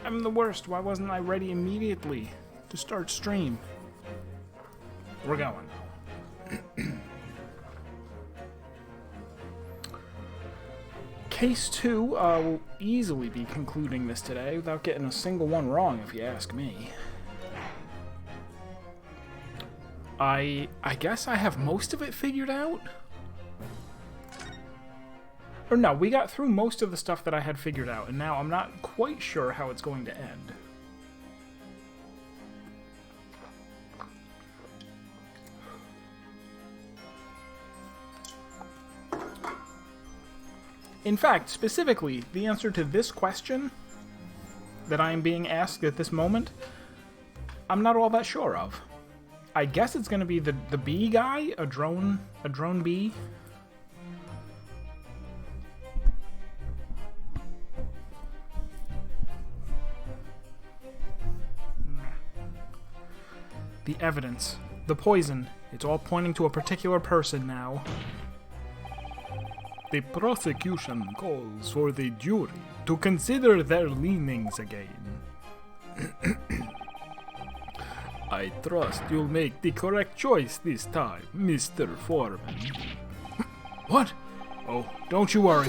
I'm the worst. Why wasn't I ready immediately to start stream? We're going. Case 2 will easily be concluding this today without getting a single one wrong, if you ask me. I guess I have most of it figured out? Or no, we got through most of the stuff that I had figured out, and now I'm not quite sure how it's going to end. In fact, specifically, the answer to this question that I am being asked at this moment, I'm not all that sure of. I guess it's going to be the bee guy, a drone bee. The evidence, the poison, it's all pointing to a particular person now. The prosecution calls for the jury to consider their leanings again. I trust you'll make the correct choice this time, Mr. Foreman. What? Oh, don't you worry.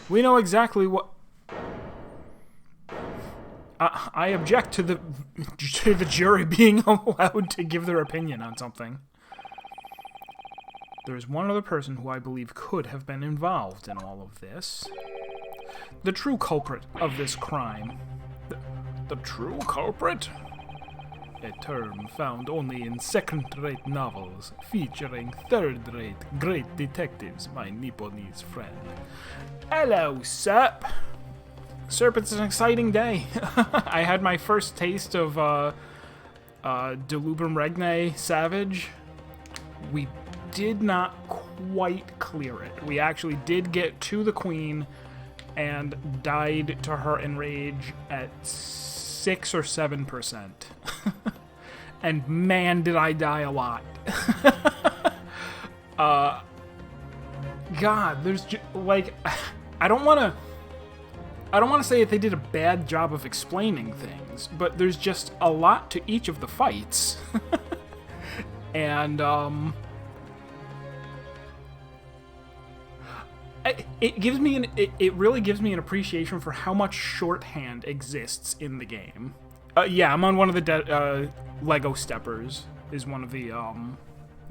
We know exactly what... I object to the jury being allowed to give their opinion on something. There is one other person who I believe could have been involved in all of this. The true culprit of this crime. The true culprit? A term found only in second-rate novels featuring third-rate great detectives, my Nipponese friend. Hello, Serp. Serp, it's an exciting day. I had my first taste of Delubrum Regne Savage. We did not quite clear it. We actually did get to the queen and died to her enrage at 6 or 7%. And man, did I die a lot. God, there's like, I don't want to say that they did a bad job of explaining things, but there's just a lot to each of the fights. And it really gives me an appreciation for how much shorthand exists in the game. Yeah, I'm on one of the Lego Steppers, is one of the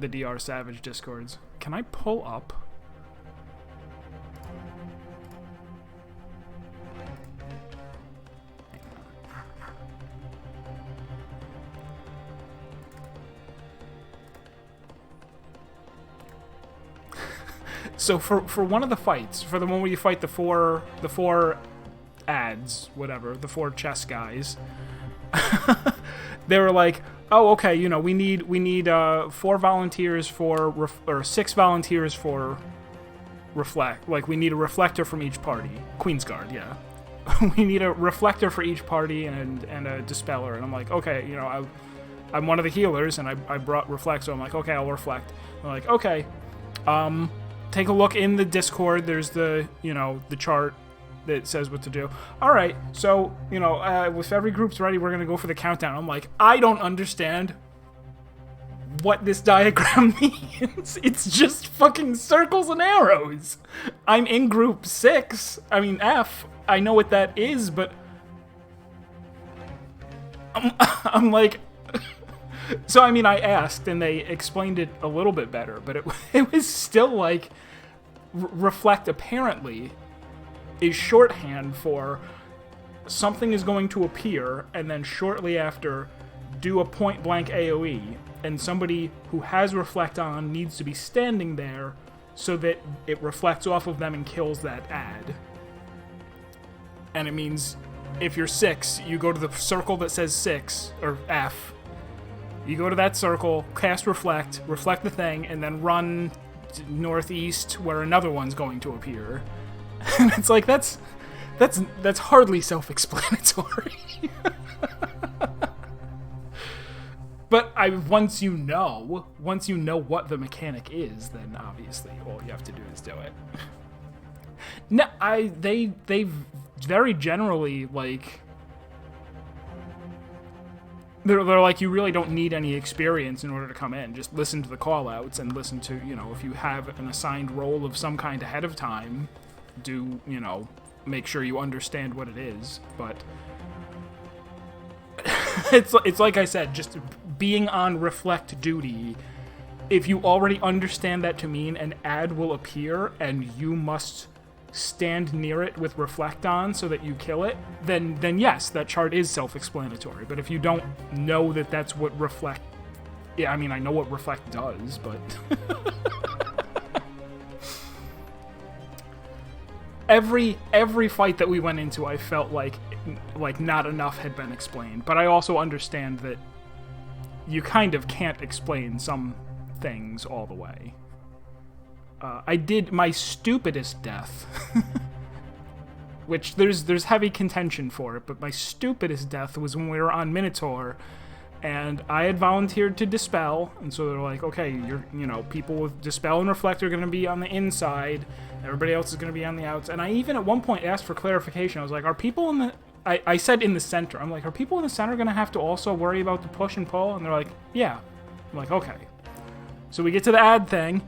DR Savage Discords. Can I pull up? So for one of the fights, for the one where you fight the four ads, whatever, the 4 chess guys, they were like, oh, okay, you know, we need 4 volunteers for or 6 volunteers for reflect. Like, we need a reflector from each party. Queensguard, yeah. We need a reflector for each party and a dispeller. And I'm like, okay, you know, I'm one of the healers, and I brought reflect, so I'm like, okay, I'll reflect. I'm like, okay, take a look in the Discord. There's the chart that says what to do. All right, so, you know, if every group's ready, we're going to go for the countdown. I'm like, I don't understand what this diagram means. It's just fucking circles and arrows. I'm in group 6. I mean, F. I know what that is, but I'm like... So, I mean, I asked, and they explained it a little bit better, but it was still like, reflect apparently is shorthand for something is going to appear, and then shortly after, do a point-blank AoE, and somebody who has reflect on needs to be standing there so that it reflects off of them and kills that ad. And it means, if you're 6, you go to the circle that says 6, or F. You go to that circle, cast reflect the thing, and then run northeast where another one's going to appear. And it's like, that's hardly self-explanatory. But once you know what the mechanic is, then obviously all you have to do is do it. No, they very generally, like, they're like, you really don't need any experience in order to come in. Just listen to the call-outs and listen to, you know, if you have an assigned role of some kind ahead of time, do, you know, make sure you understand what it is. But it's like I said, just being on reflect duty. If you already understand that to mean an ad will appear and you must stand near it with reflect on so that you kill it, then yes, that chart is self-explanatory. But if you don't know that that's what reflect... Yeah, I mean, I know what reflect does, but... every fight that we went into, I felt like not enough had been explained. But I also understand that you kind of can't explain some things all the way. I did my stupidest death, which there's heavy contention for it, but my stupidest death was when we were on Minotaur, and I had volunteered to Dispel, and so they're like, okay, people with Dispel and Reflect are going to be on the inside, everybody else is going to be on the outs, and I even at one point asked for clarification. I was like, are people in the... I said in the center. I'm like, are people in the center going to have to also worry about the push and pull? And they're like, yeah. I'm like, okay. So we get to the ad thing,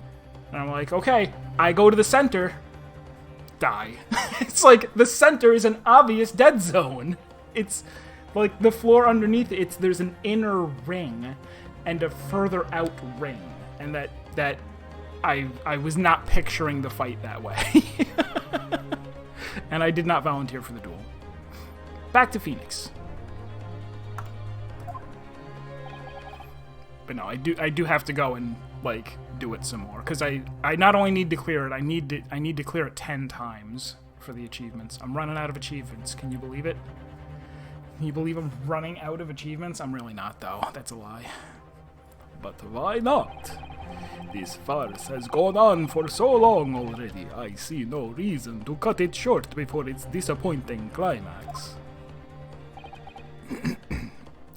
and I'm like, okay, I go to the center, die. It's like, the center is an obvious dead zone. It's like the floor underneath it, there's an inner ring and a further out ring. And that I was not picturing the fight that way. And I did not volunteer for the duel. Back to Phoenix. But no, I do have to go and, like, do it some more, because I not only need to clear it, I need to clear it 10 times for the achievements. I'm running out of achievements. Can you believe it? Can you believe I'm running out of achievements? I'm really not, though. That's a lie. But why not? This farce has gone on for so long already. I see no reason to cut it short before its disappointing climax.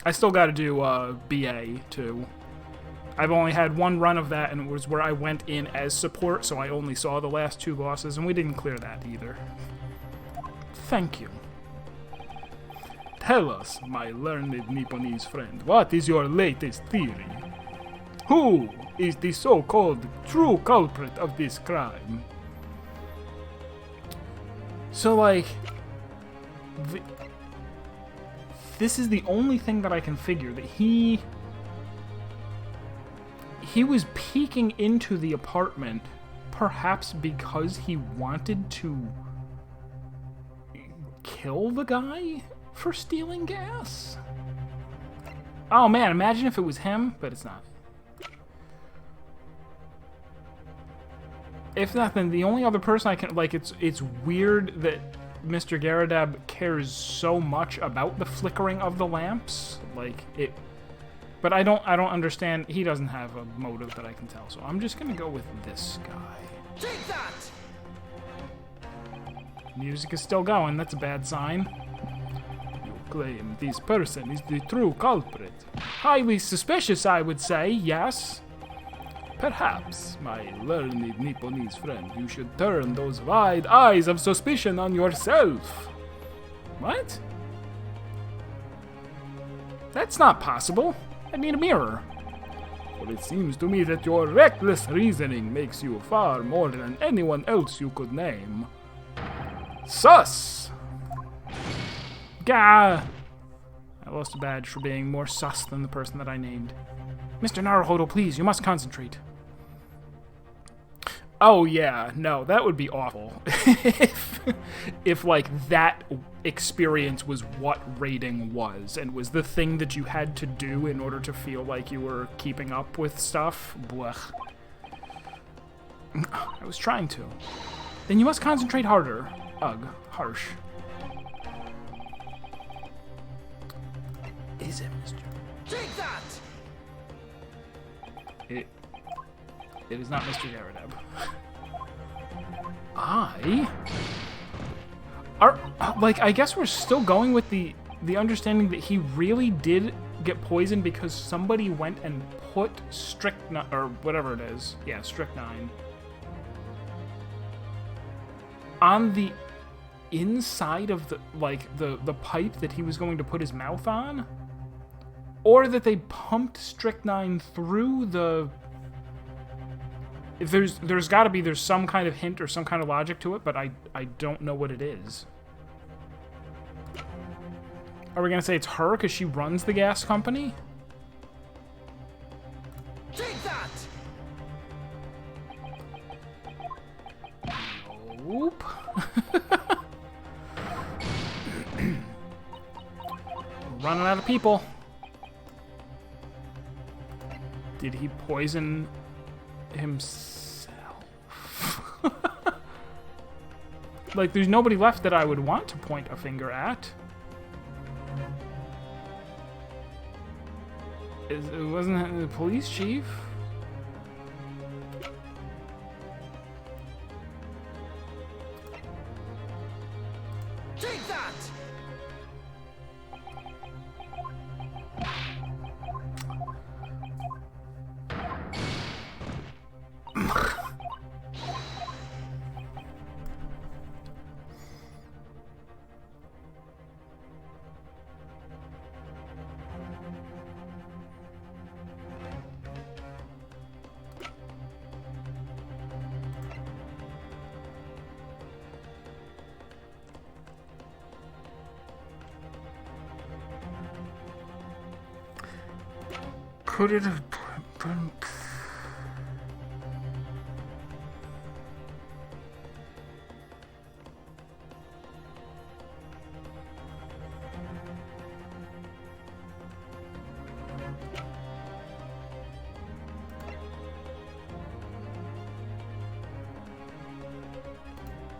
I still gotta do BA, too. I've only had one run of that, and it was where I went in as support, so I only saw the last 2 bosses, and we didn't clear that either. Thank you. Tell us, my learned Nipponese friend, what is your latest theory? Who is the so-called true culprit of this crime? So, like, this is the only thing that I can figure, that he was peeking into the apartment, perhaps because he wanted to kill the guy for stealing gas? Oh man, imagine if it was him, but it's not. If not, then the only other person I can, like, it's weird that Mr. Garrideb cares so much about the flickering of the lamps, like, it... But I don't understand. He doesn't have a motive that I can tell, so I'm just gonna go with this guy. Take that! Music is still going. That's a bad sign. You claim this person is the true culprit. Highly suspicious, I would say, yes. Perhaps, my learned Nipponese friend, you should turn those wide eyes of suspicion on yourself. What? That's not possible. I need a mirror. For it seems to me that your reckless reasoning makes you far more than anyone else you could name. Sus! Gah! I lost a badge for being more sus than the person that I named. Mr. Naruhodo, please, you must concentrate. Oh yeah, no, that would be awful. if like that experience was what raiding was, and was the thing that you had to do in order to feel like you were keeping up with stuff. Blech. I was trying to. Then you must concentrate harder. Ugh, harsh. Is it, Mr. Take that! It is not Mr. Garrideb. I guess we're still going with the understanding that he really did get poisoned because somebody went and put strychnine, or whatever it is. Yeah, strychnine. On the inside of the pipe that he was going to put his mouth on? Or that they pumped strychnine through the... If there's got to be, there's some kind of hint or some kind of logic to it, but I don't know what it is. Are we going to say it's her because she runs the gas company? Take that! Nope. Running out of people. Did he poison himself? Like, there's nobody left that I would want to point a finger at. Wasn't that the police chief? Take that! Could it have been...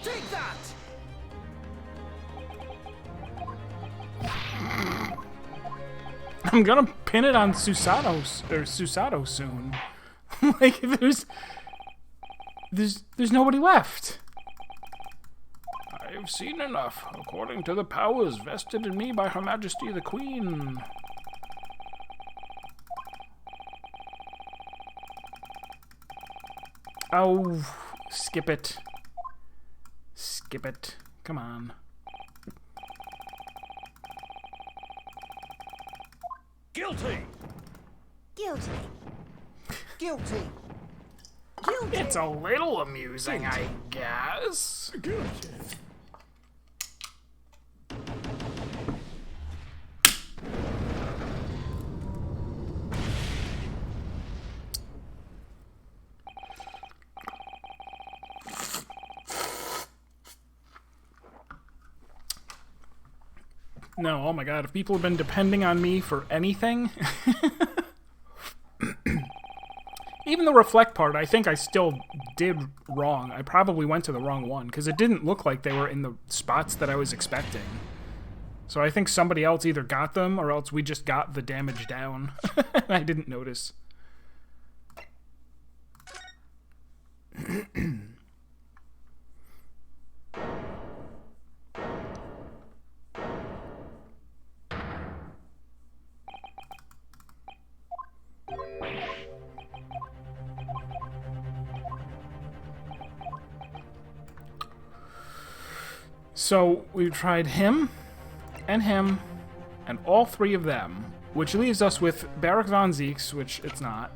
Take that! I'm gonna pin it on Susato soon. Like, there's nobody left. I've seen enough, according to the powers vested in me by Her Majesty the Queen. Oh, skip it. Skip it. Come on. Guilty! Guilty. Guilty! Guilty. It's a little amusing, I guess. Guilty! No, oh my god, if people have been depending on me for anything... Even the reflect part, I think I still did wrong. I probably went to the wrong one, because it didn't look like they were in the spots that I was expecting. So I think somebody else either got them, or else we just got the damage down. I didn't notice. So we've tried him, and all three of them, which leaves us with Barak von Zieks, which it's not.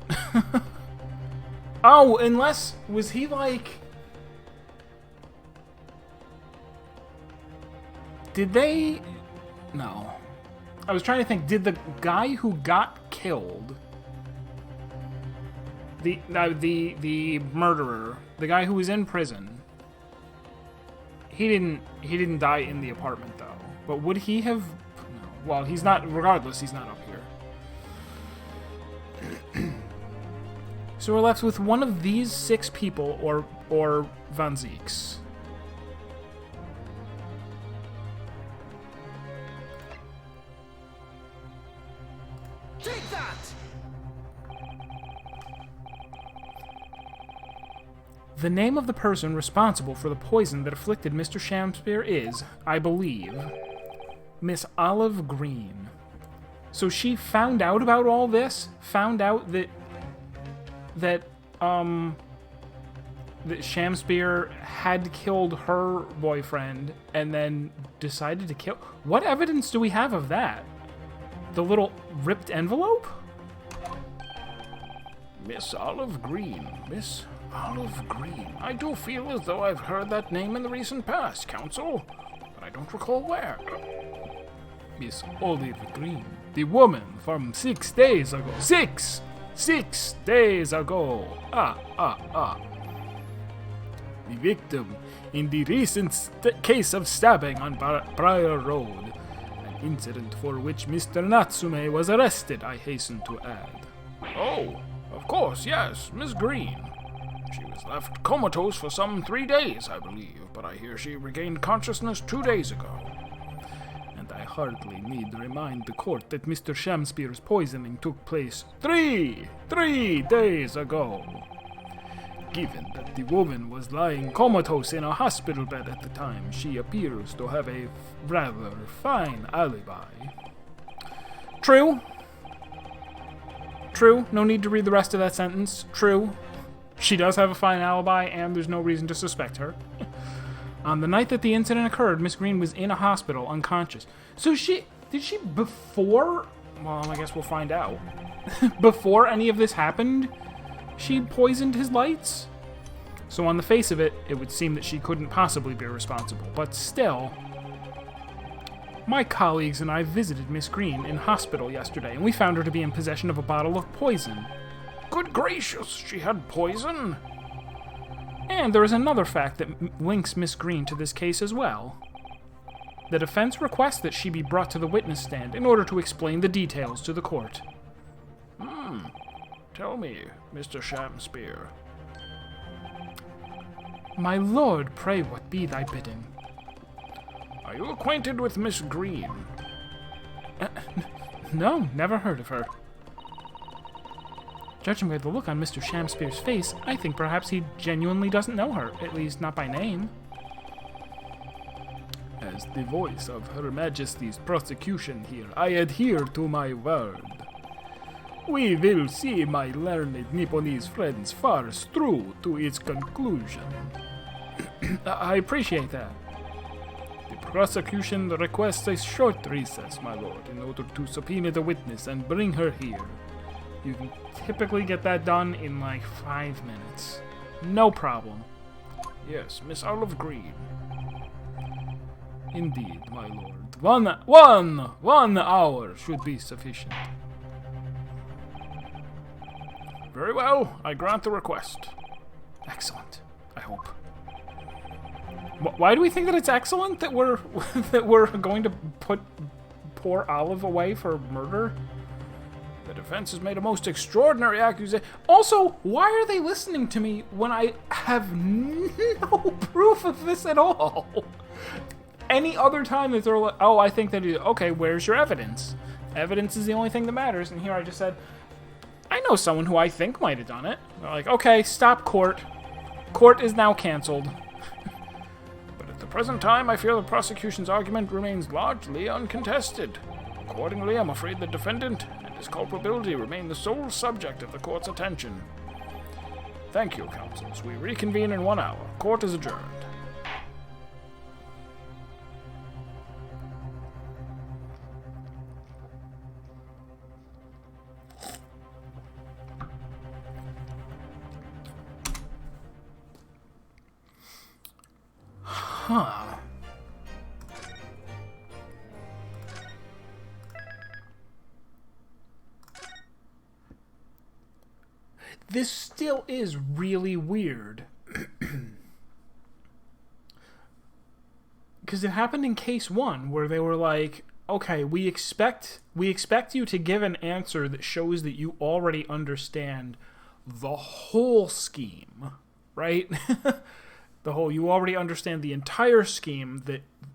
Oh, unless, was he like... Did they... No. I was trying to think, did the guy who got killed... The murderer, the guy who was in prison... He didn't die in the apartment, though. But would he have... No. Well, he's not... Regardless, he's not up here. So we're left with one of these 6 people, or Von Zieks. Take that! The name of the person responsible for the poison that afflicted Mr. Shamspeare is, I believe, Miss Olive Green. So she found out about all this, found out that Shamspeare had killed her boyfriend, and then decided to kill... What evidence do we have of that? the little ripped envelope? Miss Olive Green. Miss Olive Green. I do feel as though I've heard that name in the recent past, Counsel, but I don't recall where. Miss Olive Green. The woman from 6 days ago. 6 days ago. The victim in the recent case of stabbing on Briar Road. An incident for which Mr. Natsume was arrested, I hasten to add. Oh, of course, yes, Miss Green. She was left comatose for some 3 days, I believe, but I hear she regained consciousness 2 days ago. And I hardly need to remind the court that Mr. Shamspeare's poisoning took place 3 days ago. Given that the woman was lying comatose in a hospital bed at the time, she appears to have a rather fine alibi. True. No need to read the rest of that sentence. True. She does have a fine alibi, and there's no reason to suspect her. On the night that the incident occurred, Miss Green was in a hospital, unconscious. So did she before... Well, I guess we'll find out. Before any of this happened, she poisoned his lights? So on the face of it, it would seem that she couldn't possibly be responsible. But still, my colleagues and I visited Miss Green in hospital yesterday, and we found her to be in possession of a bottle of poison. Good gracious, she had poison? And there is another fact that links Miss Green to this case as well. The defense requests that she be brought to the witness stand in order to explain the details to the court. Tell me, Mr. Shamspeare. My lord, pray what be thy bidding? Are you acquainted with Miss Green? No, never heard of her. Judging by the look on Mr. Shamspeare's face, I think perhaps he genuinely doesn't know her, at least not by name. As the voice of Her Majesty's prosecution here, I adhere to my word. We will see my learned Nipponese friend's farce through to its conclusion. I appreciate that. The prosecution requests a short recess, my lord, in order to subpoena the witness and bring her here. You can typically get that done in like 5 minutes. No problem. Yes, Miss Olive Green. Indeed, my lord. One hour should be sufficient. Very well, I grant the request. Excellent. I hope. Why do we think that it's excellent that we're that we're going to put poor Olive away for murder? The defense has made a most extraordinary accusation. Also, why are they listening to me when I have no proof of this at all? Any other time that they're like, oh, I think that, okay, where's your evidence? Evidence is the only thing that matters. And here I just said, I know someone who I think might have done it. They're like, okay, stop court. Court is now canceled. But at the present time, I feel the prosecution's argument remains largely uncontested. Accordingly, I'm afraid the defendant and his culpability remain the sole subject of the court's attention. Thank you, counsels. We reconvene in 1 hour. Court is adjourned. Huh. This still is really weird. Because it happened in case 1 where they were like, okay, we expect you to give an answer that shows that you already understand the whole scheme, right? You already understand the entire scheme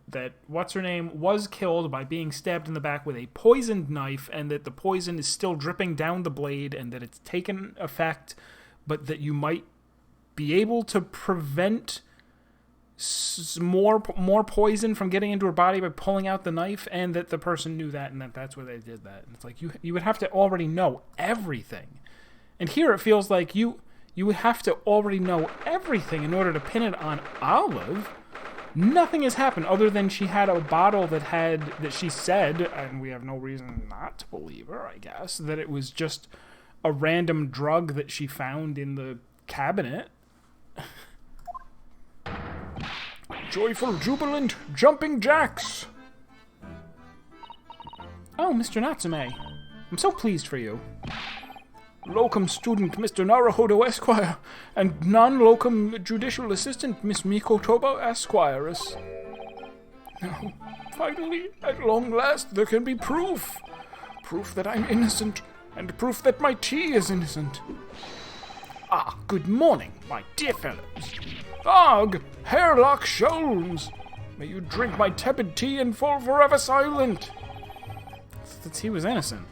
that what's-her-name was killed by being stabbed in the back with a poisoned knife, and that the poison is still dripping down the blade, and that it's taken effect, but that you might be able to prevent more poison from getting into her body by pulling out the knife, and that the person knew that, and that's where they did that. And it's like, you would have to already know everything. And here it feels like you would have to already know everything in order to pin it on Olive. Nothing has happened other than she had a bottle that she said, and we have no reason not to believe her, I guess, that it was just a random drug that she found in the cabinet. Joyful, jubilant, jumping jacks! Oh, Mr. Natsume. I'm so pleased for you. Locum student Mr. Naruhodo Esquire, and non-locum judicial assistant Miss Miko Toba Esquires. No, finally, at long last, there can be proof. Proof that I'm innocent, and proof that my tea is innocent. Ah, good morning, my dear fellows. Ugh, Hairlock Sholmes! May you drink my tepid tea and fall forever silent. The tea was innocent.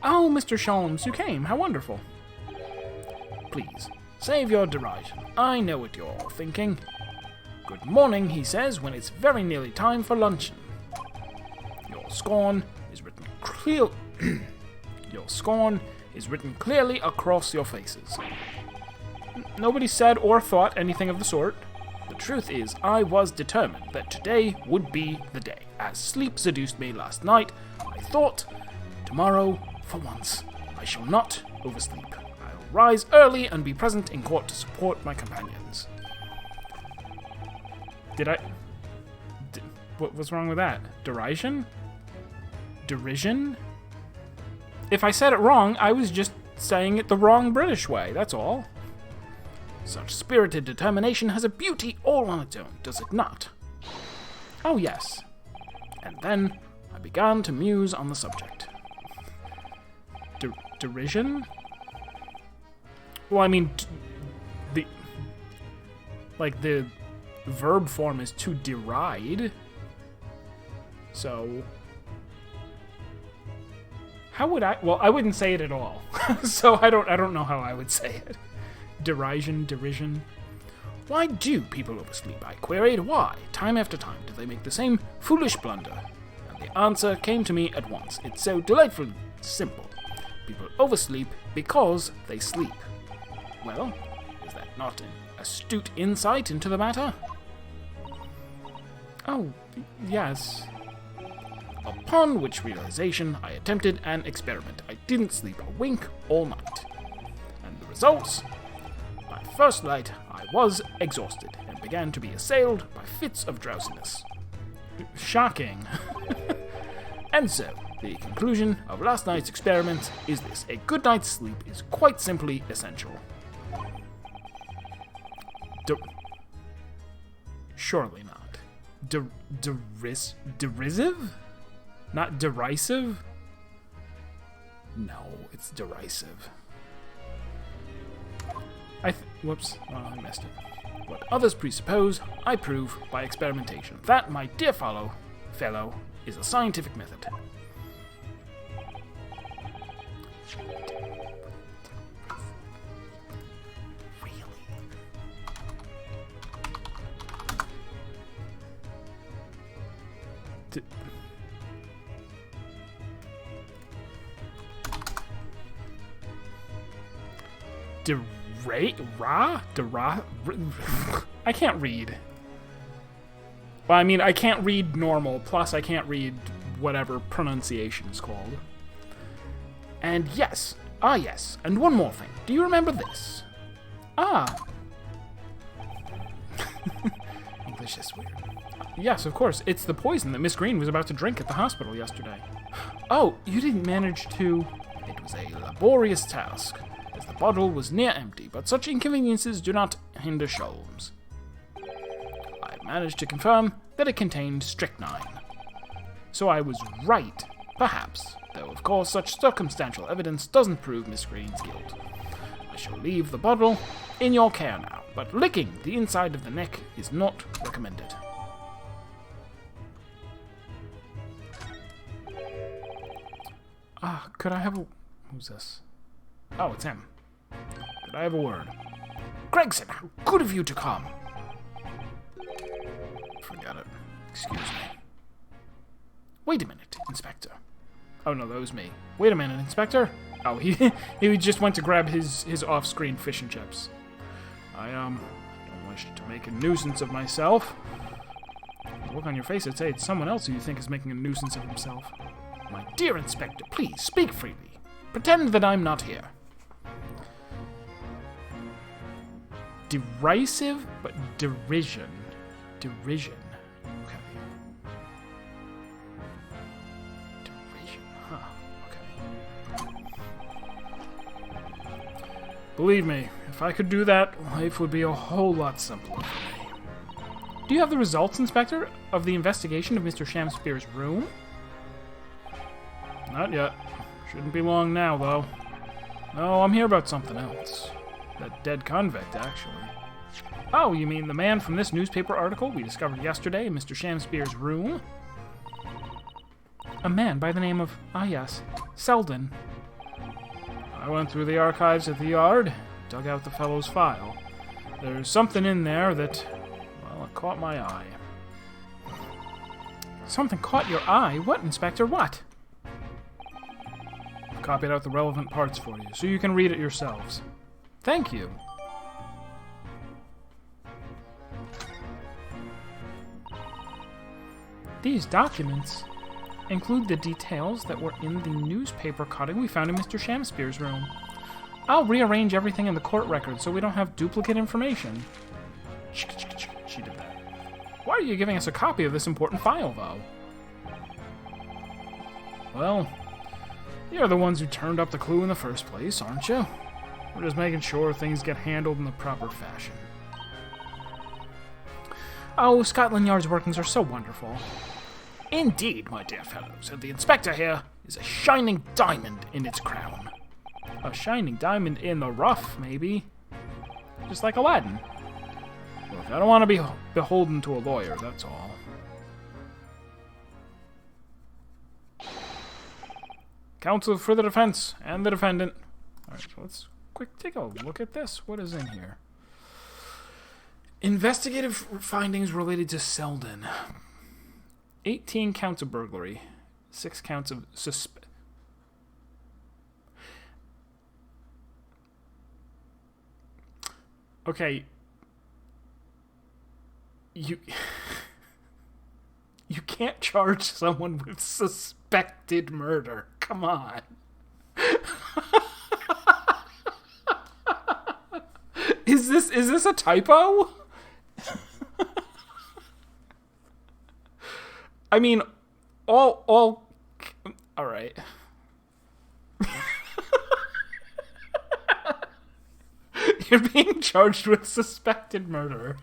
Oh, Mr. Sholmes, you came. How wonderful. Please, save your derision. I know what you're all thinking. Good morning, he says, when it's very nearly time for luncheon. Your scorn is written clear. Your scorn is written clearly across your faces. Nobody said or thought anything of the sort. The truth is, I was determined that today would be the day. As sleep seduced me last night, I thought, tomorrow, for once, I shall not oversleep. I'll rise early and be present in court to support my companions. What was wrong with that? Derision? Derision? If I said it wrong, I was just saying it the wrong British way, that's all. Such spirited determination has a beauty all on its own, does it not? Oh, yes. And then I began to muse on the subject. Derision? Well, I mean, the verb form is to deride. So how would I? Well, I wouldn't say it at all. So I don't know how I would say it. Derision. Why do people oversleep? I queried. Why? Time after time do they make the same foolish blunder? And the answer came to me at once. It's so delightfully simple. People oversleep because they sleep. Well, is that not an astute insight into the matter? Oh, yes. Upon which realization, I attempted an experiment. I didn't sleep a wink all night. And the results? By first light, I was exhausted and began to be assailed by fits of drowsiness. Shocking. And so, the conclusion of last night's experiment is this. A good night's sleep is quite simply essential. Surely not. Derisive? Not derisive? No, it's derisive. Whoops. Oh, I missed it. What others presuppose, I prove by experimentation. That, my dear fellow, is a scientific method. I can't read. Well, I mean, I can't read normal, plus I can't read whatever pronunciation is called. And yes, and one more thing. Do you remember this? English is weird. Yes, of course. It's the poison that Miss Green was about to drink at the hospital yesterday. Oh, you didn't manage to... It was a laborious task, as the bottle was near empty, but such inconveniences do not hinder Sholmes. I managed to confirm that it contained strychnine. So I was right. Perhaps, though of course such circumstantial evidence doesn't prove Miss Green's guilt. I shall leave the bottle in your care now, but licking the inside of the neck is not recommended. Could I have a... Who's this? Oh, it's him. Could I have a word? Gregson, how good of you to come! Forget it. Excuse me. Wait a minute, Inspector. Oh no, that was me. Wait a minute, Inspector? Oh, he just went to grab his off-screen fish and chips. I don't want to wished to make a nuisance of myself. The look on your face would say it's someone else who you think is making a nuisance of himself. My dear Inspector, please speak freely. Pretend that I'm not here. Derisive, but derision. Derision. Okay. Derision, huh. Okay. Believe me, if I could do that, life would be a whole lot simpler for me. Do you have the results, Inspector, of the investigation of Mr. Shamspeare's room? Not yet. Shouldn't be long now, though. No, I'm here about something else. That dead convict, actually. Oh, you mean the man from this newspaper article we discovered yesterday in Mr. Shamspeare's room? A man by the name of, yes, Selden. I went through the archives at the yard, dug out the fellow's file. There's something in there that, well, it caught my eye. Something caught your eye? What, Inspector, what? I've copied out the relevant parts for you, so you can read it yourselves. Thank you. These documents include the details that were in the newspaper cutting we found in Mr. Shamspeare's room. I'll rearrange everything in the court record so we don't have duplicate information. She did that. Why are you giving us a copy of this important file, though? Well, you're the ones who turned up the clue in the first place, aren't you? We're just making sure things get handled in the proper fashion. Oh, Scotland Yard's workings are so wonderful. Indeed, my dear fellows, and the Inspector here is a shining diamond in its crown. A shining diamond in the rough, maybe. Just like Aladdin. Look, I don't want to be beholden to a lawyer, that's all. Counsel for the defense and the defendant. Alright, so let's take a look at this. What is in here? Investigative findings related to Selden. 18 counts of burglary. 6 counts of Okay. You can't charge someone with suspected murder. Come on. Is this a typo? I mean, all right. You're being charged with suspected murder.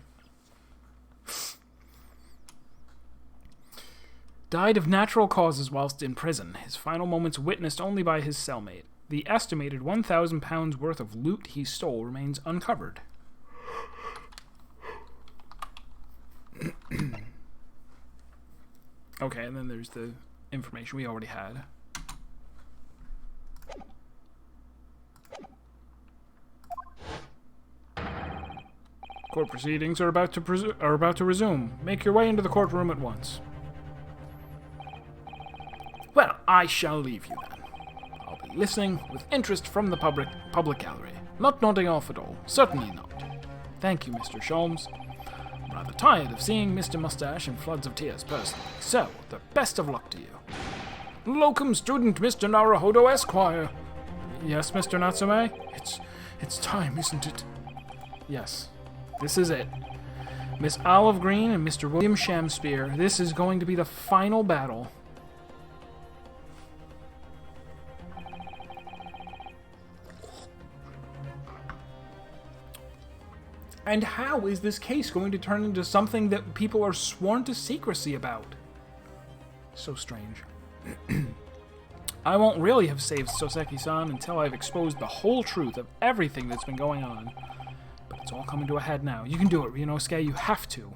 Died of natural causes whilst in prison. His final moments witnessed only by his cellmate. The estimated £1,000 worth of loot he stole remains uncovered. Okay, and then there's the information we already had. Court proceedings are about to resume. Make your way into the courtroom at once. Well, I shall leave you then. I'll be listening with interest from the public gallery. Not nodding off at all. Certainly not. Thank you, Mr. Sholmes. I'm rather tired of seeing Mr. Mustache in floods of tears personally. So, the best of luck to you. Locum student Mr. Naruhodo Esquire. Yes, Mr. Natsume? It's time, isn't it? Yes. This is it. Miss Olive Green and Mr. William Shamspeare. This is going to be the final battle. And how is this case going to turn into something that people are sworn to secrecy about? So strange. I won't really have saved Soseki-san until I've exposed the whole truth of everything that's been going on. But it's all coming to a head now. You can do it, Ryunosuke. You have to.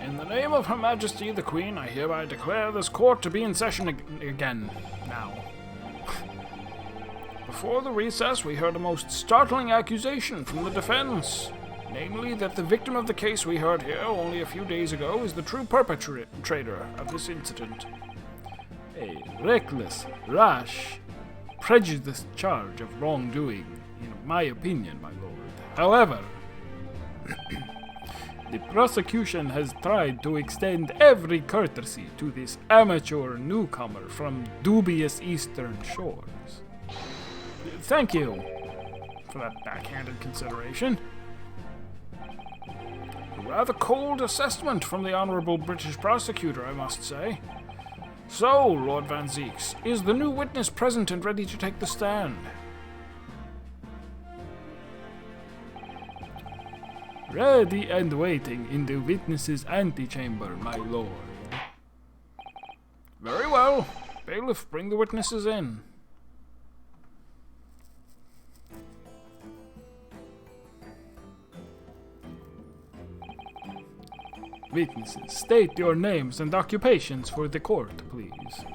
In the name of Her Majesty the Queen, I hereby declare this court to be in session again, now. Before the recess, we heard a most startling accusation from the defense. Namely, that the victim of the case we heard here only a few days ago is the true perpetrator of this incident. A reckless, rash, prejudiced charge of wrongdoing, in my opinion, my lord. However, the prosecution has tried to extend every courtesy to this amateur newcomer from dubious eastern shores. Thank you for that backhanded consideration. A rather cold assessment from the Honourable British Prosecutor, I must say. So, Lord Van Zeeks, is the new witness present and ready to take the stand? Ready and waiting in the witness's antechamber, my lord. Very well. Bailiff, bring the witnesses in. Witnesses, state your names and occupations for the court, please.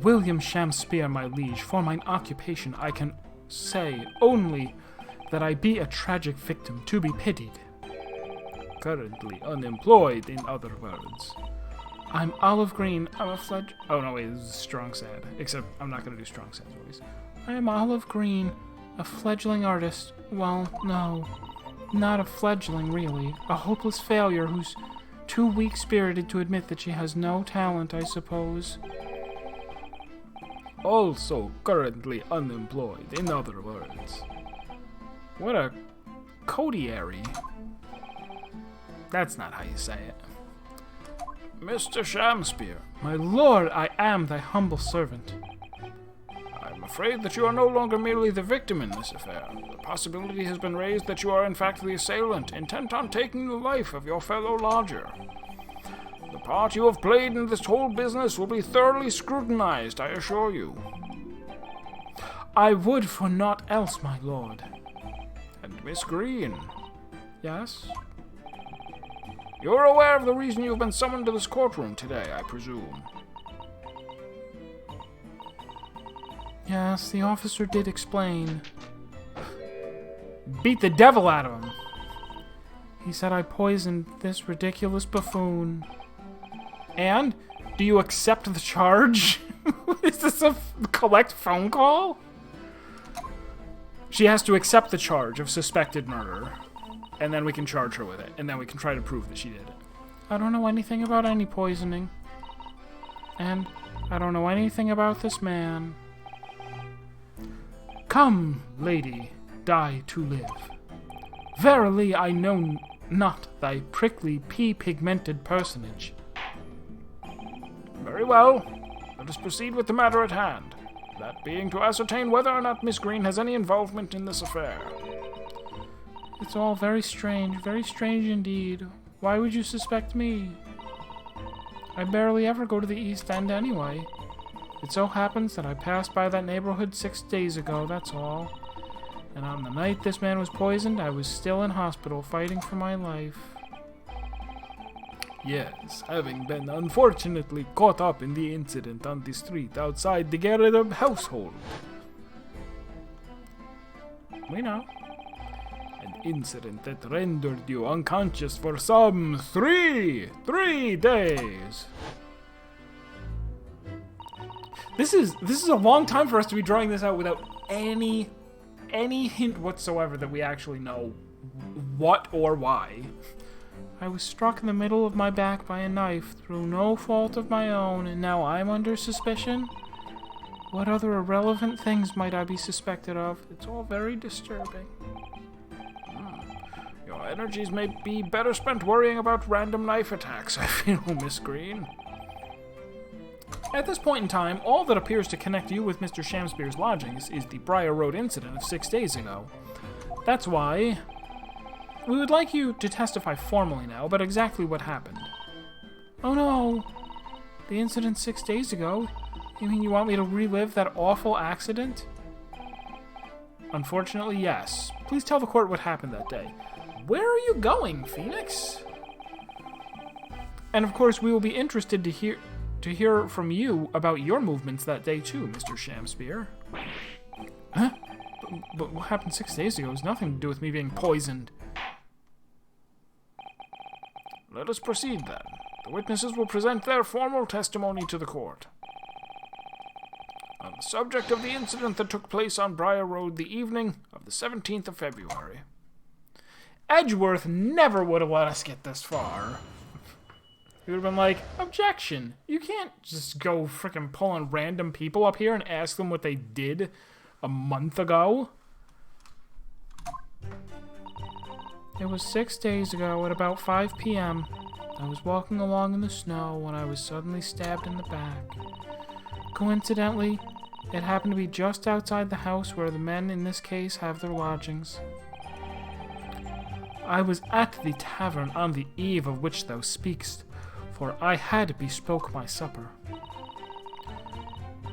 William Shamspeare, my liege. For mine occupation I can say only that I be a tragic victim to be pitied. Currently unemployed, in other words. I'm Olive Green. I'm a fledg... Oh, no, wait, this is strong sad. Except I'm not going to do strong sad voice. I am Olive Green, a fledgling artist. Well, no. Not a fledgling, really. A hopeless failure who's too weak-spirited to admit that she has no talent, I suppose. Also currently unemployed, in other words. What a codiary. That's not how you say it. Mr. Shamspeare. My lord, I am thy humble servant. I'm afraid that you are no longer merely the victim in this affair. The possibility has been raised that you are in fact the assailant, intent on taking the life of your fellow lodger. The part you have played in this whole business will be thoroughly scrutinized, I assure you. I would for naught else, my lord. And Miss Green. Yes? You're aware of the reason you've been summoned to this courtroom today, I presume. Yes, the officer did explain. Beat the devil out of him. He said I poisoned this ridiculous buffoon. And? Do you accept the charge? Is this a collect phone call? She has to accept the charge of suspected murder. And then we can charge her with it. And then we can try to prove that she did it. I don't know anything about any poisoning. And I don't know anything about this man. Come, lady, die to live. Verily I know not thy prickly pea-pigmented personage. Very well. Let us proceed with the matter at hand. That being to ascertain whether or not Miss Green has any involvement in this affair. It's all very strange indeed. Why would you suspect me? I barely ever go to the East End anyway. It so happens that I passed by that neighborhood 6 days ago, that's all. And on the night this man was poisoned, I was still in hospital fighting for my life. Yes, having been unfortunately caught up in the incident on the street outside the Garrett household. We know. An incident that rendered you unconscious for some three days. This is a long time for us to be drawing this out without any hint whatsoever that we actually know what or why. I was struck in the middle of my back by a knife through no fault of my own, and now I'm under suspicion? What other irrelevant things might I be suspected of? It's all very disturbing. Your energies may be better spent worrying about random knife attacks, I feel, Miss Green. At this point in time, all that appears to connect you with Mr. Shamspeare's lodgings is the Briar Road incident of 6 days ago. That's why we would like you to testify formally now about exactly what happened. Oh no! The incident 6 days ago? You mean you want me to relive that awful accident? Unfortunately, yes. Please tell the court what happened that day. Where are you going, Phoenix? And of course, we will be interested to hear from you about your movements that day too, Mr. Shamspeare. Huh? But what happened 6 days ago has nothing to do with me being poisoned. Let us proceed then. The witnesses will present their formal testimony to the court. On the subject of the incident that took place on Briar Road the evening of the 17th of February. Edgeworth never would have let us get this far. He would have been like, objection. You can't just go frickin' pulling random people up here and ask them what they did a month ago. It was 6 days ago at about 5 p.m. I was walking along in the snow when I was suddenly stabbed in the back. Coincidentally, it happened to be just outside the house where the men in this case have their lodgings. I was at the tavern on the eve of which thou speakst, for I had bespoke my supper.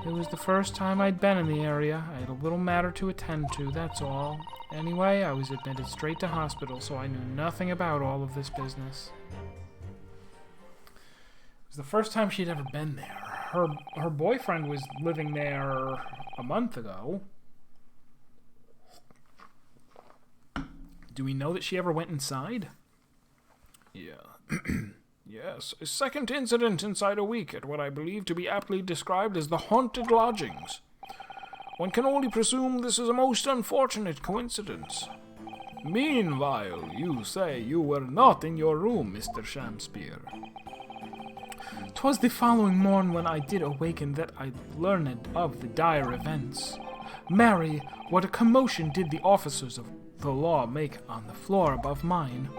It was the first time I'd been in the area. I had a little matter to attend to, that's all. Anyway, I was admitted straight to hospital, so I knew nothing about all of this business. It was the first time she'd ever been there. Her boyfriend was living there a month ago. Do we know that she ever went inside? Yeah. Yes, a second incident inside a week at what I believe to be aptly described as the haunted lodgings. One can only presume this is a most unfortunate coincidence. Meanwhile, you say you were not in your room, Mr. Shamspeare. 'Twas the following morn when I did awaken that I learned of the dire events. Marry, what a commotion did the officers of the law make on the floor above mine.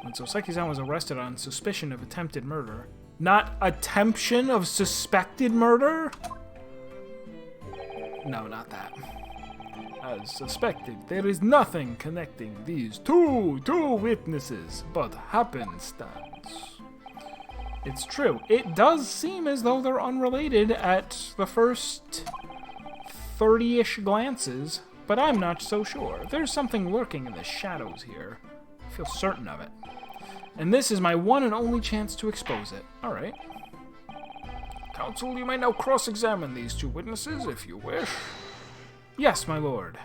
And so Seki-san was arrested on suspicion of attempted murder. Not attemption of suspected murder? No, not that. As suspected, there is nothing connecting these two witnesses but happenstance. It's true. It does seem as though they're unrelated at the first 30-ish glances, but I'm not so sure. There's something lurking in the shadows here. I feel certain of it. And this is my one and only chance to expose it. Alright. Counsel, you may now cross-examine these two witnesses if you wish. Yes, my lord.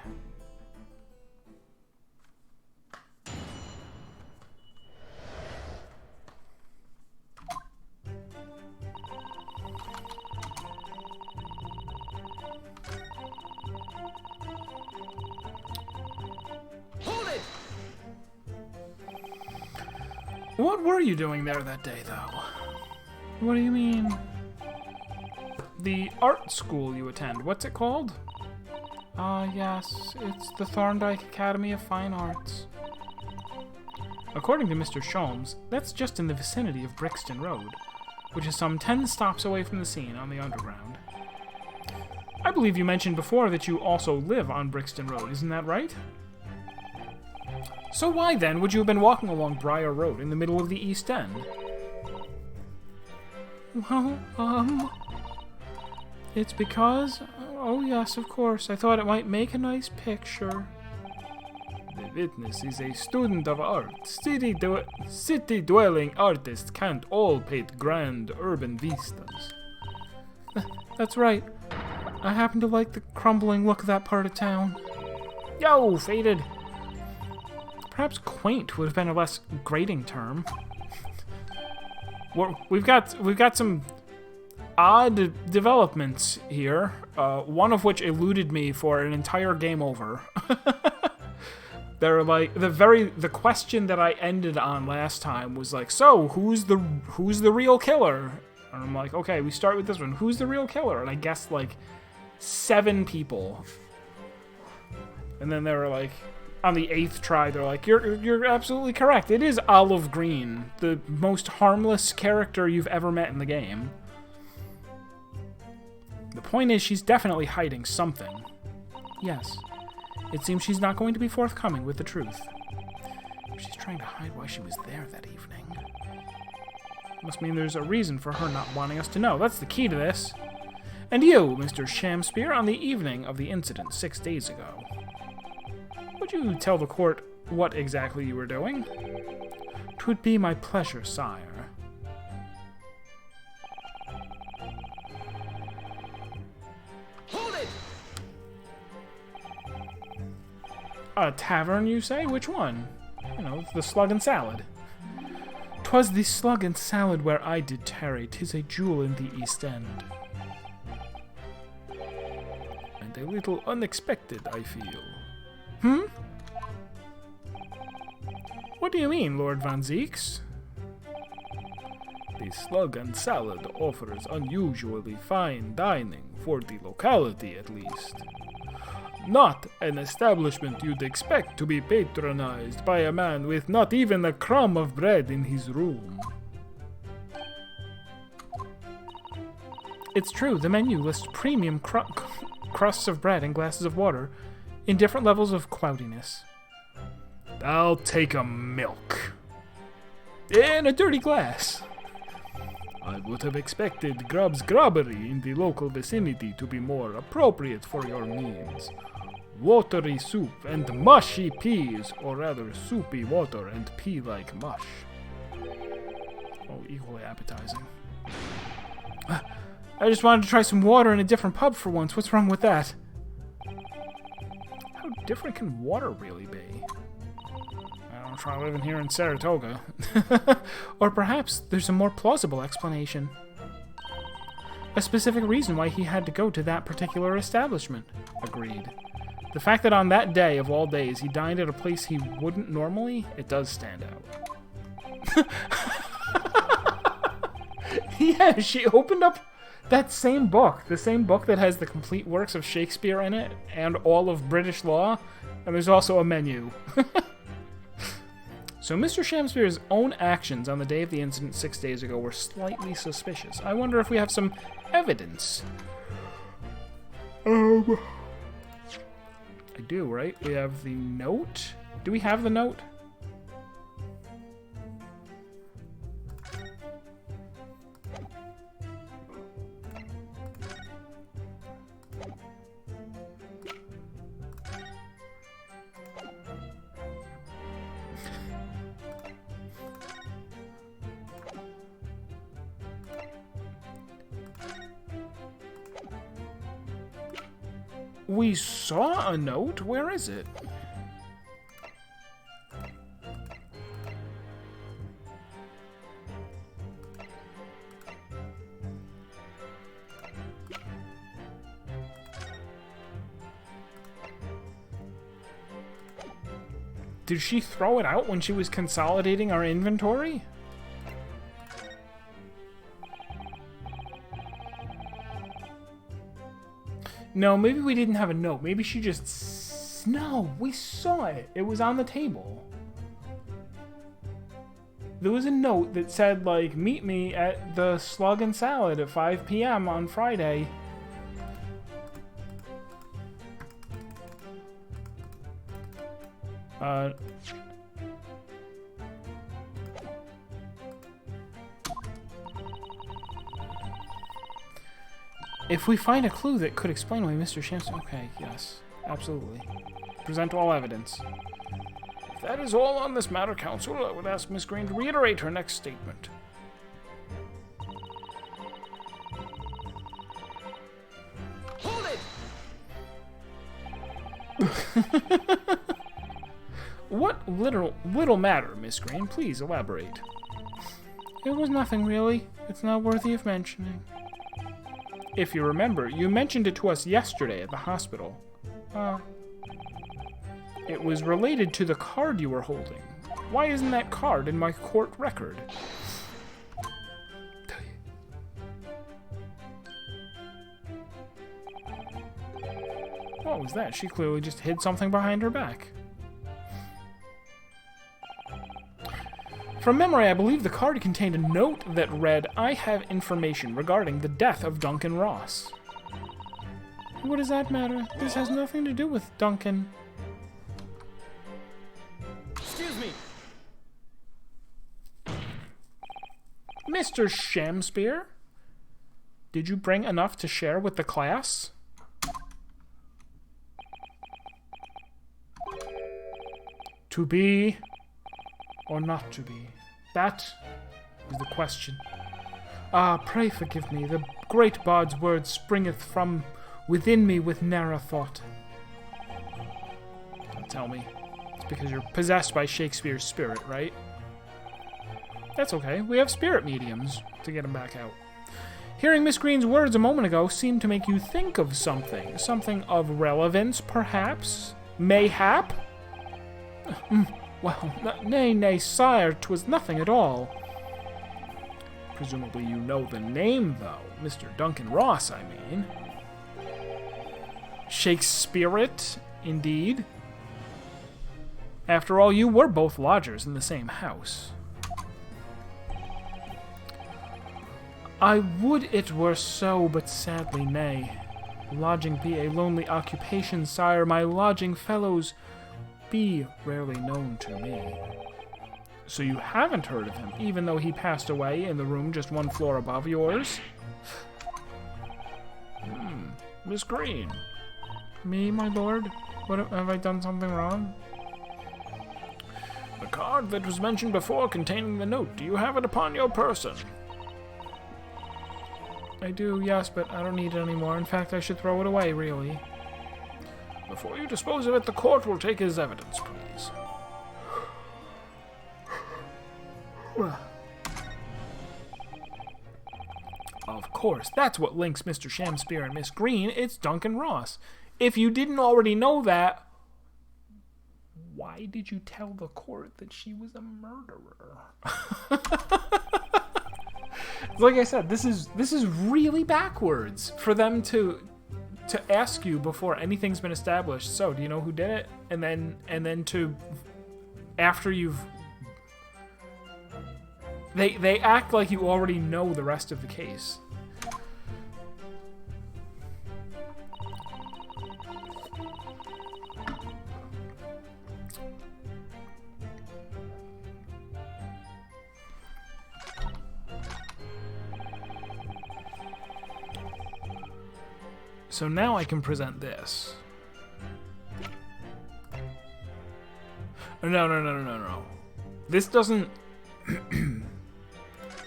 Hold it! What were you doing there that day, though? What do you mean? The art school you attend, what's it called? Yes, it's the Thorndyke Academy of Fine Arts. According to Mr. Sholmes, that's just in the vicinity of Brixton Road, which is some 10 stops away from the scene on the Underground. I believe you mentioned before that you also live on Brixton Road, isn't that right? So why, then, would you have been walking along Briar Road in the middle of the East End? Well, it's because... Oh, yes, of course. I thought it might make a nice picture. The witness is a student of art. City-dwelling artists can't all paint grand urban vistas. That's right. I happen to like the crumbling look of that part of town. Yo, faded. Perhaps quaint would have been a less grating term. We've got some odd developments here, one of which eluded me for an entire game over. They're like the question that I ended on last time was like, so who's the real killer? And I'm like, okay, we start with this one. Who's the real killer? And I guessed like 7 people. And then they were like, on the 8th try, they're like, you're absolutely correct. It is Olive Green, the most harmless character you've ever met in the game. The point is, she's definitely hiding something. Yes. It seems she's not going to be forthcoming with the truth. She's trying to hide why she was there that evening. Must mean there's a reason for her not wanting us to know. That's the key to this. And you, Mr. Shamspeare, on the evening of the incident 6 days ago. Would you tell the court what exactly you were doing? 'Twould be my pleasure, sire. Hold it! A tavern, you say? Which one? You know, the Slug and Salad. 'Twas the Slug and Salad where I did tarry. 'Tis a jewel in the East End. And a little unexpected, I feel. Hmm? What do you mean, Lord Van Zeeks? The Slug and Salad offers unusually fine dining, for the locality at least. Not an establishment you'd expect to be patronized by a man with not even a crumb of bread in his room. It's true, the menu lists premium crusts of bread and glasses of water in different levels of cloudiness. I'll take a milk. In a dirty glass. I would have expected Grub's Grubbery in the local vicinity to be more appropriate for your means. Watery soup and mushy peas, or rather soupy water and pea-like mush. Oh, equally appetizing. I just wanted to try some water in a different pub for once. What's wrong with that? How different can water really be? I don't try living here in Saratoga. Or perhaps there's a more plausible explanation. A specific reason why he had to go to that particular establishment. Agreed. The fact that on that day of all days he dined at a place he wouldn't normally, it does stand out. Yeah, she opened up that same book, the same book that has the complete works of Shakespeare in it and all of British law, and there's also a menu. So Mr. Shamspeare's own actions on the day of the incident 6 days ago were slightly suspicious. I wonder if we have some evidence. I do, right? We have the note? Do we have the note? We saw a note? Where is it? Did she throw it out when she was consolidating our inventory? No, maybe we didn't have a note. Maybe she just... No, we saw it. It was on the table. There was a note that said, like, meet me at the Slug and Salad at 5 p.m. on Friday. If we find a clue that could explain why Mr. Shams... Okay, yes, absolutely. Present all evidence. If that is all on this matter, Counsel, I would ask Miss Green to reiterate her next statement. Hold it! What little matter, Miss Green? Please elaborate. It was nothing, really. It's not worthy of mentioning. If you remember, you mentioned it to us yesterday at the hospital. It was related to the card you were holding. Why isn't that card in my court record? What was that? She clearly just hid something behind her back. From memory, I believe the card contained a note that read, I have information regarding the death of Duncan Ross. What does that matter? This has nothing to do with Duncan. Excuse me. Mr. Shamspeare? Did you bring enough to share with the class? To be or not to be? That is the question. Ah, pray forgive me. The great bard's word springeth from within me with narrow thought. tell me. It's because you're possessed by Shakespeare's spirit, right? That's okay. We have spirit mediums to get him back out. Hearing Miss Green's words a moment ago seemed to make you think of something. Something of relevance, perhaps? Mayhap? Well, nay, sire, 'twas nothing at all. Presumably you know the name, though. Mr. Duncan Ross, I mean. Shakespeare, indeed. After all, you were both lodgers in the same house. I would it were so, but sadly nay. Lodging be a lonely occupation, sire. My lodging fellows be rarely known to me. So you haven't heard of him, even though he passed away in the room just one floor above yours? Miss Green. Me, my lord? What, have I done something wrong? The card that was mentioned before containing the note, do you have it upon your person? I do, yes, but I don't need it anymore. In fact, I should throw it away, really. Before you dispose of it, the court will take his evidence, please. Of course, that's what links Mr. Shamspear and Miss Green. It's Duncan Ross. If you didn't already know that, why did you tell the court that she was a murderer? Like I said, this is really backwards for them to ask you before anything's been established. So, do you know who did it? And then to after you've they act like you already know the rest of the case. So now I can present this. No. This doesn't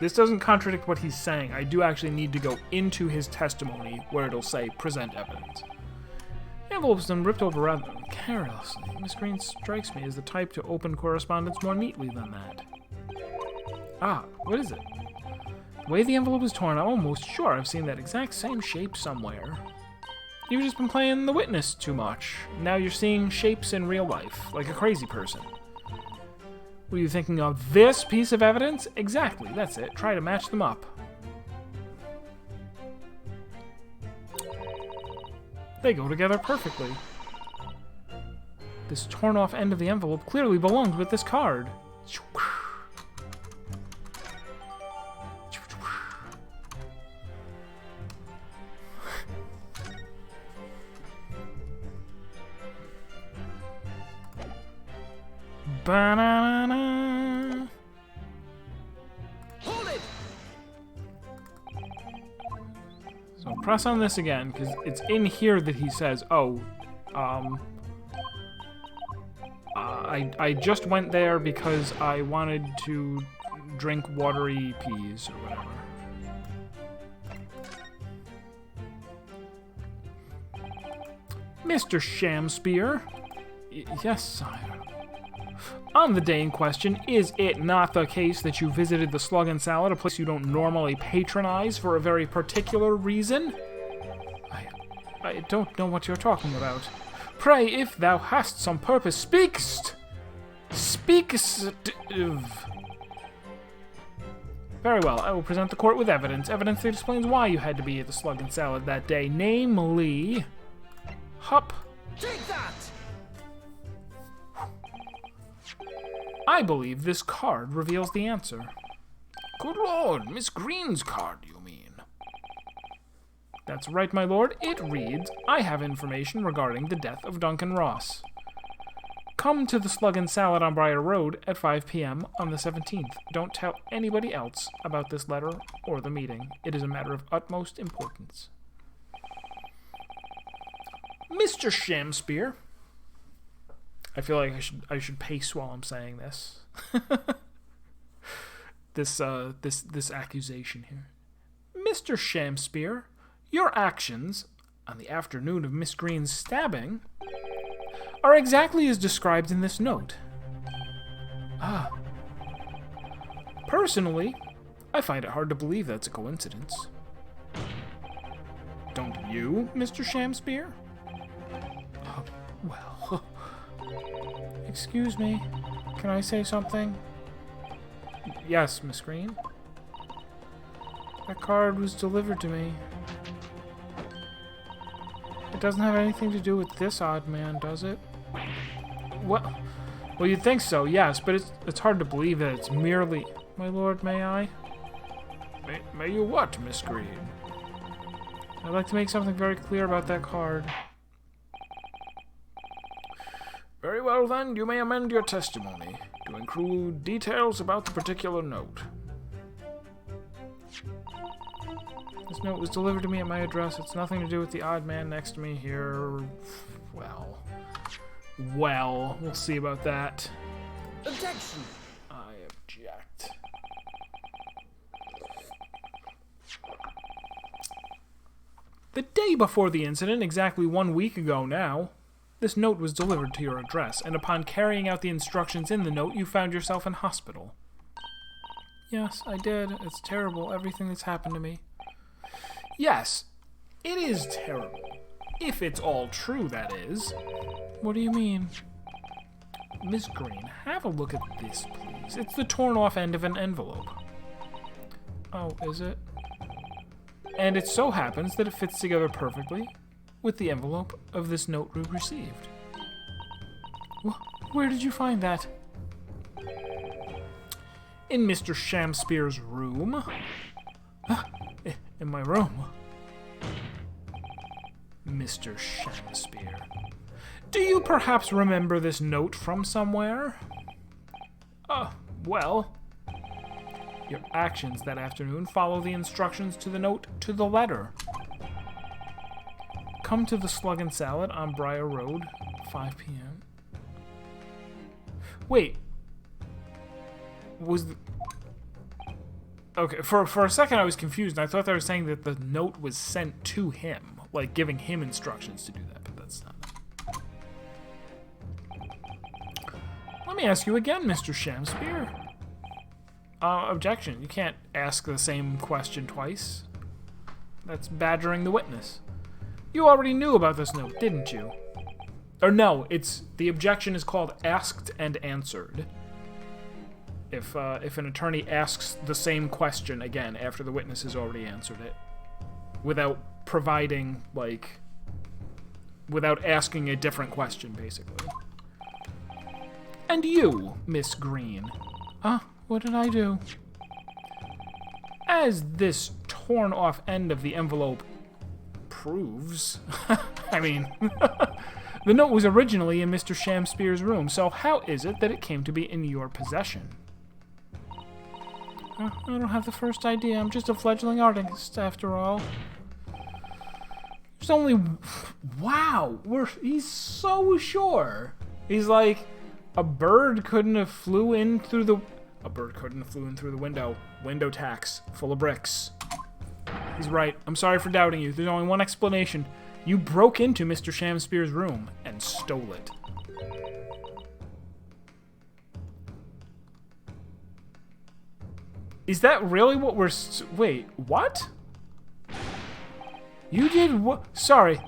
this doesn't contradict what he's saying. I do actually need to go into his testimony where it'll say present evidence. The envelope's been ripped over rather carelessly. Miss Green strikes me as the type to open correspondence more neatly than that. Ah, what is it? The way the envelope is torn, I'm almost sure I've seen that exact same shape somewhere. You've just been playing the witness too much. Now you're seeing shapes in real life, like a crazy person. Were you thinking of this piece of evidence? Exactly, that's it. Try to match them up. They go together perfectly. This torn off end of the envelope clearly belonged with this card. Ba-na-na-na. Hold it! So press on this again, because it's in here that he says, I just went there because I wanted to drink watery peas or whatever. Mr. Shamspear? Yes, sire. On the day in question, is it not the case that you visited the Slug and Salad, a place you don't normally patronize for a very particular reason? I don't know what you're talking about. Pray, if thou hast some purpose, speakst! Very well, I will present the court with evidence that explains why you had to be at the Slug and Salad that day, namely... Hup. Take that! I believe this card reveals the answer. Good lord, Miss Green's card, you mean? That's right, my lord. It reads, I have information regarding the death of Duncan Ross. Come to the Slug and Salad on Briar Road at 5 p.m. on the 17th. Don't tell anybody else about this letter or the meeting. It is a matter of utmost importance. Mr. Shamspear. I feel like I should pace while I'm saying this. this accusation here. Mr. Shamspear, your actions on the afternoon of Miss Green's stabbing are exactly as described in this note. Ah. Personally, I find it hard to believe that's a coincidence. Don't you, Mr. Shamspear? Oh, well... Excuse me, can I say something? Yes, Miss Green? That card was delivered to me. It doesn't have anything to do with this odd man, does it? What? Well, you'd think so, yes, but it's hard to believe that it's merely... My lord, may I? May you what, Miss Green? I'd like to make something very clear about that card. Very well, then, you may amend your testimony to include details about the particular note. This note was delivered to me at my address. It's nothing to do with the odd man next to me here. Well, we'll see about that. Objection! I object. The day before the incident, exactly 1 week ago now, this note was delivered to your address, and upon carrying out the instructions in the note, you found yourself in hospital. Yes, I did. It's terrible, everything that's happened to me. Yes, it is terrible. If it's all true, that is. What do you mean? Miss Green, have a look at this, please. It's the torn off end of an envelope. Oh, is it? And it so happens that it fits together perfectly with the envelope of this note we received. Where did you find that? In Mr. Shamspear's room. In my room. Mr. Shamspear. Do you perhaps remember this note from somewhere? Well... Your actions that afternoon follow the instructions to the note to the letter. Come to the Slug and Salad on Briar Road, 5 p.m. Wait. Was the... Okay, for a second I was confused. I thought they were saying that the note was sent to him, like giving him instructions to do that, but that's not it. Let me ask you again, Mr. Shamspear. Objection. You can't ask the same question twice. That's badgering the witness. You already knew about this note, didn't you? Or no, the objection is called asked and answered. If an attorney asks the same question again after the witness has already answered it, without providing, without asking a different question, basically. And you, Miss Green. What did I do? As this torn off end of the envelope proves, I mean, the note was originally in Mr. Shamspear's room, so how is it that it came to be in your possession? I don't have the first idea. I'm just a fledgling artist, after all. There's only... Wow! He's so sure. He's like, a bird couldn't have flew in through the... A bird couldn't have flew in through the window. Window tax. Full of bricks. He's right. I'm sorry for doubting you. There's only one explanation. You broke into Mr. Shamspear's room and stole it. Is that really what we're... Wait, what? You did what? Sorry,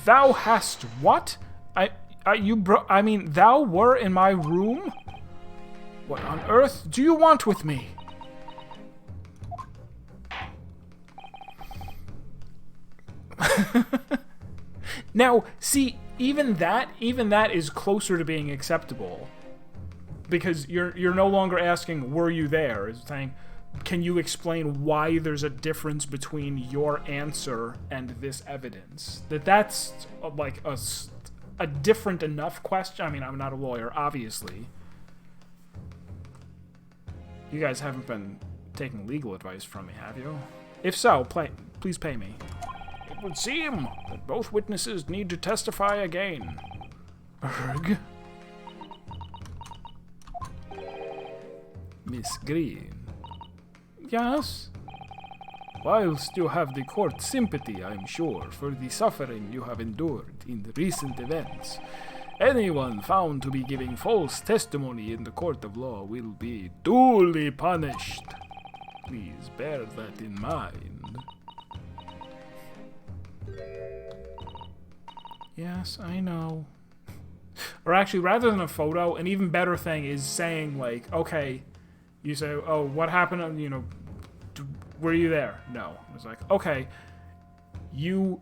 thou hast what? I mean, thou were in my room? What on earth do you want with me? Now, see, even that is closer to being acceptable. Because you're no longer asking, were you there? It's saying, can you explain why there's a difference between your answer and this evidence? That's like a different enough question. I mean, I'm not a lawyer, obviously. You guys haven't been taking legal advice from me, have you? If so, please pay me. It would seem that both witnesses need to testify again. Erg? Miss Green. Yes? Whilst you have the court's sympathy, I'm sure, for the suffering you have endured in the recent events, Anyone found to be giving false testimony in the court of law will be duly punished. Please bear that in mind. Yes, I know. Or actually, rather than a photo, an even better thing is saying, like, okay, you say, oh, what happened, were you there? No. It's like, okay, you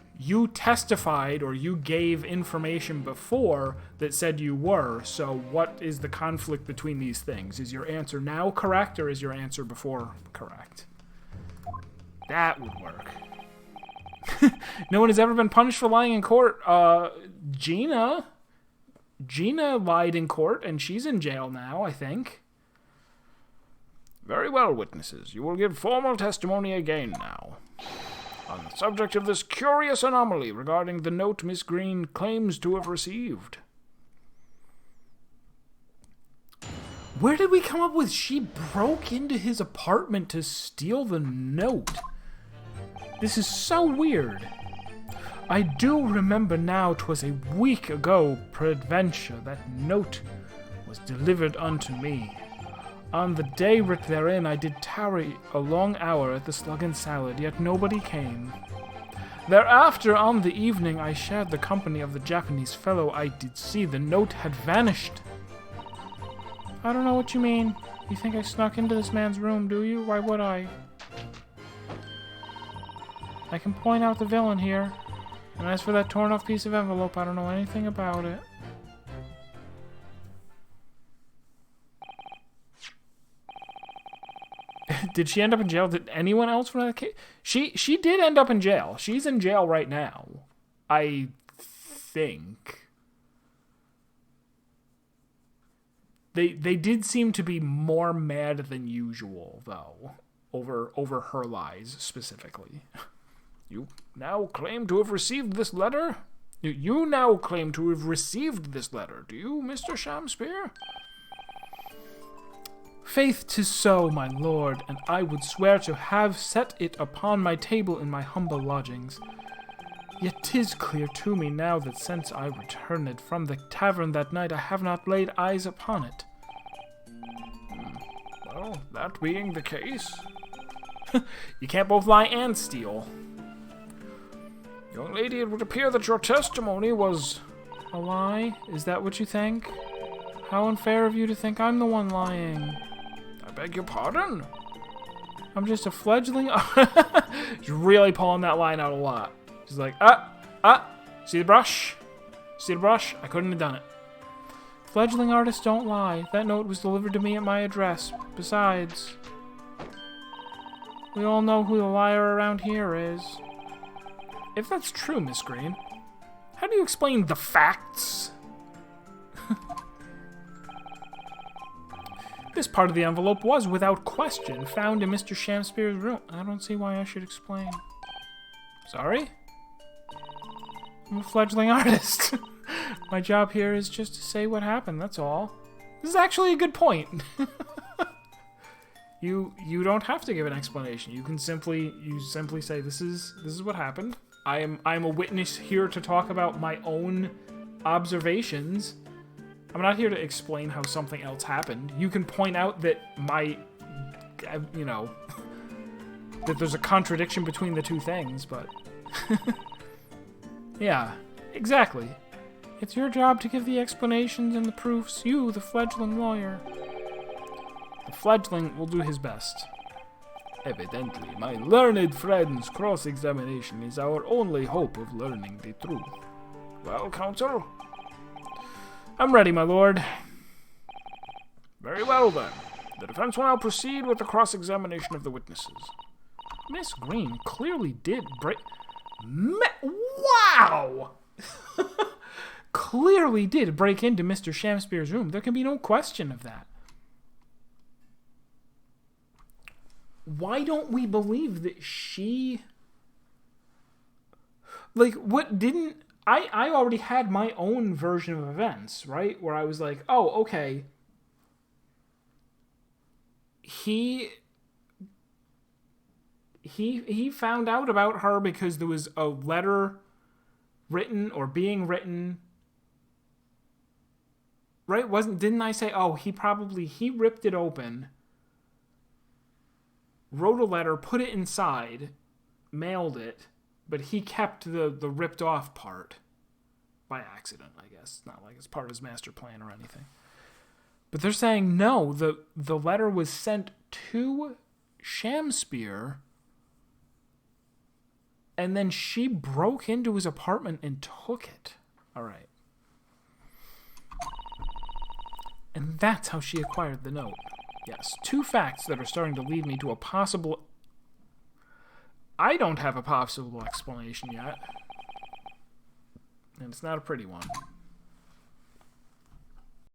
testified or you gave information before that said you were, so what is the conflict between these things? Is your answer now correct or is your answer before correct? That would work. No one has ever been punished for lying in court. Gina lied in court and she's in jail now, I think. Very well, witnesses. You will give formal testimony again now. On the subject of this curious anomaly regarding the note Miss Green claims to have received. Where did we come up with she broke into his apartment to steal the note? This is so weird. I do remember now 'twas a week ago, peradventure, that note was delivered unto me. On the day writ therein I did tarry a long hour at the Slug and Salad, yet nobody came. Thereafter on the evening I shared the company of the Japanese fellow I did see the note had vanished. I don't know what you mean. You think I snuck into this man's room, do you? Why would I? I can point out the villain here. And as for that torn off piece of envelope, I don't know anything about it. Did she end up in jail? Did anyone else from that case? She did end up in jail. She's in jail right now. I think. They did seem to be more mad than usual, though, over her lies specifically. You now claim to have received this letter? You now claim to have received this letter, do you, Mr. Shamspear? Faith 'tis so, my lord, and I would swear to have set it upon my table in my humble lodgings. Yet 'tis clear to me now that since I returned from the tavern that night I have not laid eyes upon it. Well, that being the case... You can't both lie and steal. Young lady, it would appear that your testimony was... A lie? Is that what you think? How unfair of you to think I'm the one lying. I beg your pardon? I'm just a fledgling... She's really pulling that line out a lot. She's like, see the brush? See the brush? I couldn't have done it. Fledgling artists don't lie. That note was delivered to me at my address. Besides, we all know who the liar around here is. If that's true, Miss Green, how do you explain the facts? This part of the envelope was, without question, found in Mr. Shamspear's room. I don't see why I should explain. Sorry? I'm a fledgling artist. My job here is just to say what happened, that's all. This is actually a good point. You don't have to give an explanation. You can simply say this is what happened. I'm a witness here to talk about my own observations. I'm not here to explain how something else happened. You can point out that that there's a contradiction between the two things, but yeah, exactly. It's your job to give the explanations and the proofs. You, the fledgling lawyer. The fledgling will do his best. Evidently, my learned friend's cross-examination is our only hope of learning the truth. Well, counsel? I'm ready, my lord. Very well, then. The defense will now proceed with the cross-examination of the witnesses. Miss Green clearly did break... Wow! Clearly did break into Mr. Shamspear's room. There can be no question of that. Why don't we believe that she... Like, what didn't... I already had my own version of events, right? Where I was like, oh, okay. He found out about her because there was a letter written or being written Right? Didn't I say, oh, he ripped it open, wrote a letter, put it inside, mailed it, but he kept the ripped off part by accident, I guess. It's not like it's part of his master plan or anything. But they're saying no, the letter was sent to Shamspear, and then she broke into his apartment and took it. All right. And that's how she acquired the note. Yes, 2 facts that are starting to lead me to a possible... I don't have a possible explanation yet. And it's not a pretty one.